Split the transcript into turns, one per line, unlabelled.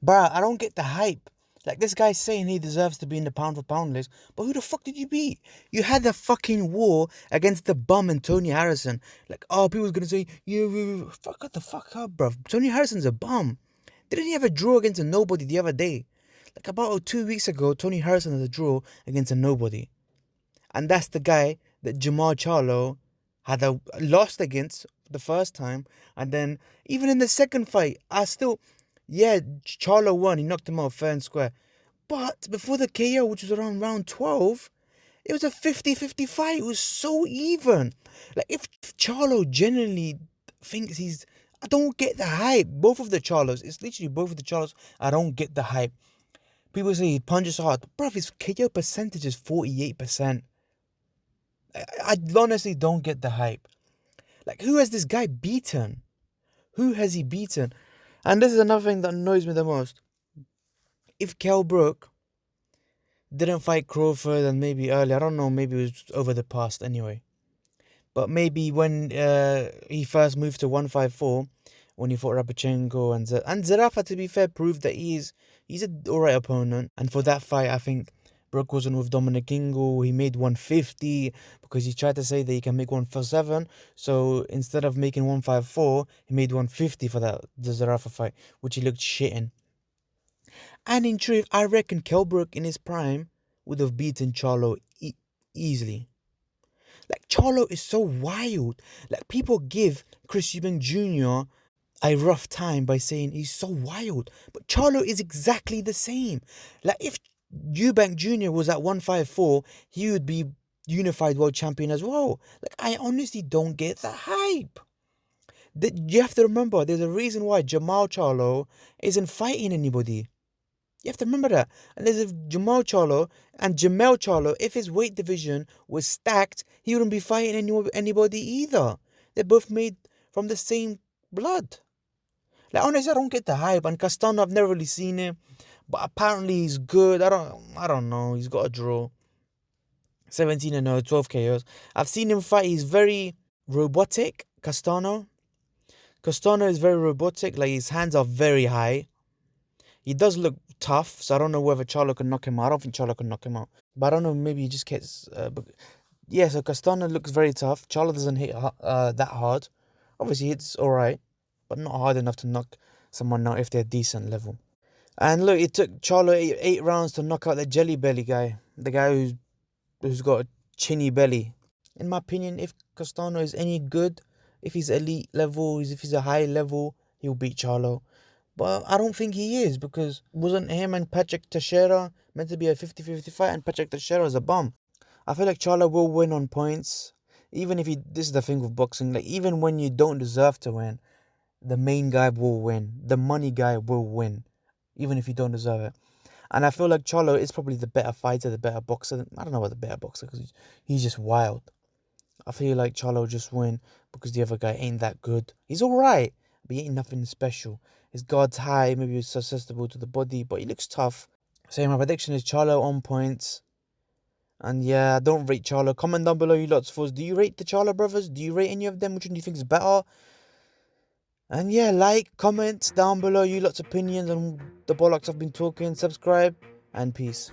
Bruh, I don't get the hype. Like, this guy's saying he deserves to be in the pound for pound list, but who the fuck did you beat? You had the fucking war against the bum and Tony Harrison. Like, oh, people's gonna say, yeah, fuck the fuck up, bruv. Tony Harrison's a bum. Didn't he have a draw against a nobody the other day? Like, about 2 weeks ago, Tony Harrison had a draw against a nobody. And that's the guy that Jermell Charlo had a lost against the first time. And then, even in the second fight, yeah, Charlo won. He knocked him out fair and square. But before the KO, which was around round 12, it was a 50-50 fight. It was so even. Like, if Charlo genuinely thinks he's... I don't get the hype. Both of the Charlos. It's literally both of the Charlos. I don't get the hype. People say he punches hard. Bruv, his KO percentage is 48%. I honestly don't get the hype. Like, who has this guy beaten? Who has he beaten? And this is another thing that annoys me the most. If Kell Brook didn't fight Crawford and maybe earlier, I don't know, maybe it was over the past anyway. But maybe when he first moved to 154, when he fought Rapachenko and Zerafa, to be fair, proved that he's an alright opponent. And for that fight, I think Brook wasn't with Dominic Ingle. He made 150 because he tried to say that he can make 147. So instead of making 154, he made 150 for the Zerafa fight, which he looked shit in. And in truth, I reckon Kell Brook in his prime would have beaten Charlo easily. Like, Charlo is so wild. Like, people give Chris Eubank Jr. a rough time by saying he's so wild. But Charlo is exactly the same. Like, if Eubank Jr. was at 154, he would be unified world champion as well. Like, I honestly don't get the hype. You have to remember, there's a reason why Jermell Charlo isn't fighting anybody. You have to remember that. And there's Jermell Charlo, if his weight division was stacked, he wouldn't be fighting anybody either. They're both made from the same blood. Like, honestly, I don't get the hype. And Castano, I've never really seen him, but apparently he's good. I don't know. He's got a draw. 17-0, 12 KOs. I've seen him fight. He's very robotic, Castano. Costano is very robotic. Like, his hands are very high. He does look tough, so I don't know whether Charlo can knock him out. I don't think Charlo can knock him out. But I don't know, maybe he just gets... yeah, so Castano looks very tough. Charlo doesn't hit that hard. Obviously, it's alright, but not hard enough to knock someone out if they're decent level. And look, it took Charlo eight rounds to knock out the jelly belly guy. The guy who's got a chinny belly. In my opinion, if Castano is any good, if he's elite level, if he's a high level, he'll beat Charlo. But I don't think he is, because wasn't him and Patrick Teixeira meant to be a 50-50 fight, and Patrick Teixeira is a bum. I feel like Charlo will win on points. Even if this is the thing with boxing, like, even when you don't deserve to win, the main guy will win. The money guy will win, even if you don't deserve it. And I feel like Charlo is probably the better fighter, the better boxer. I don't know about the better boxer, because he's just wild. I feel like Charlo will just win because the other guy ain't that good. He's alright, but he ain't nothing special. His guard's high, maybe he's susceptible to the body, but he looks tough. So my prediction is Charlo on points. And yeah, I don't rate Charlo. Comment down below you lots thoughts. Do you rate the Charlo brothers? Do you rate any of them? Which one do you think is better? And yeah, like, comment down below you lots opinions on the bollocks I've been talking. Subscribe, and peace.